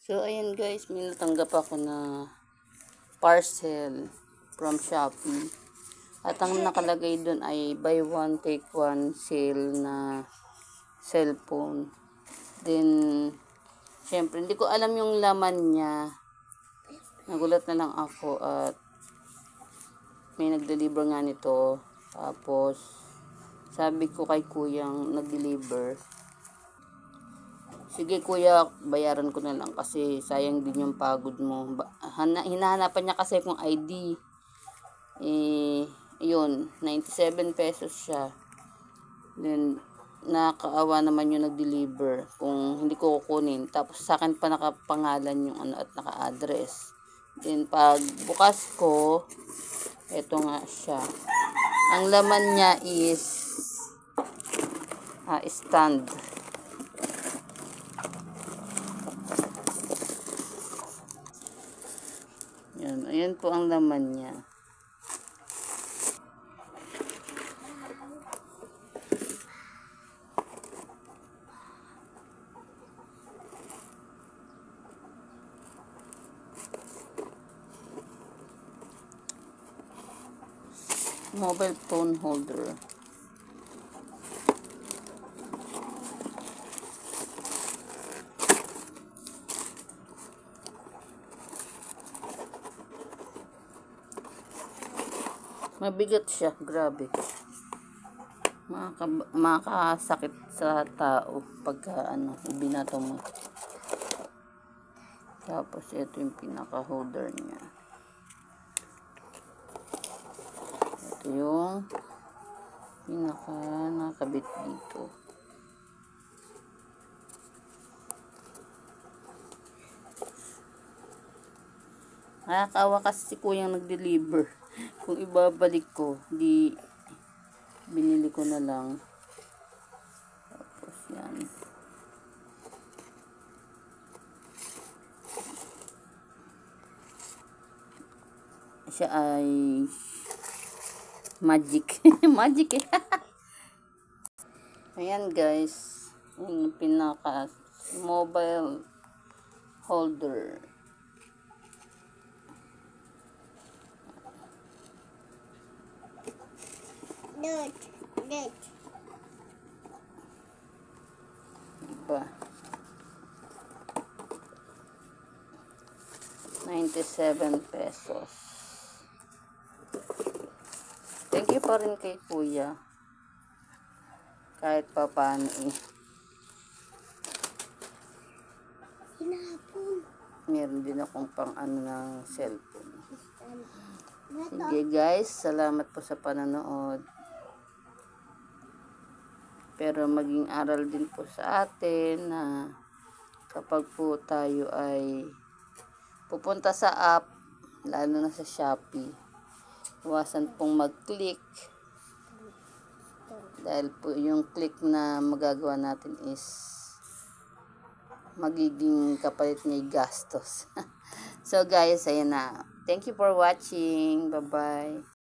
So, ayan guys, may natanggap ako na parcel from Shopee. At ang nakalagay doon ay buy one, take one sale na cellphone. Then, syempre, hindi ko alam yung laman niya. Nagulat na lang ako at may nag-deliver nga nito. Tapos, sabi ko kay kuyang nag-deliver, sige kuya, bayaran ko na lang kasi sayang din yung pagod mo. Hinahanapan niya kasi kung ID. Yun, 97 pesos siya. Then, nakakaawa naman yung nag-deliver kung hindi ko kukunin. Tapos, sa akin pa nakapangalan yung at naka-address. Then, pag bukas ko, eto nga siya. Ang laman niya is stand. Yan, ayan po ang laman niya. Mobile phone holder. Mabigat siya, grabe. Makakasakit sa tao pagka ibinato mo. Tapos ito yung pinaka-holder niya. Ito yung nakabit dito. Nakakaawa kasi si kuyang nag-deliver. Kung ibabalik ko, di binili ko na lang. Tapos yan. Siya ay magic. Magic eh. Ayan guys. Yung pinaka mobile holder. Diba? 97 pesos. Thank you pa rin kay kuya. Kahit pa paano eh. Meron din akong pang ng cellphone. Sige guys, salamat po sa panonood. Pero maging aral din po sa atin na kapag po tayo ay pupunta sa app, lalo na sa Shopee, iwasan pong mag-click. Dahil po yung click na magagawa natin is magiging kapalit niya gastos. So guys, ayan na. Thank you for watching. Bye-bye.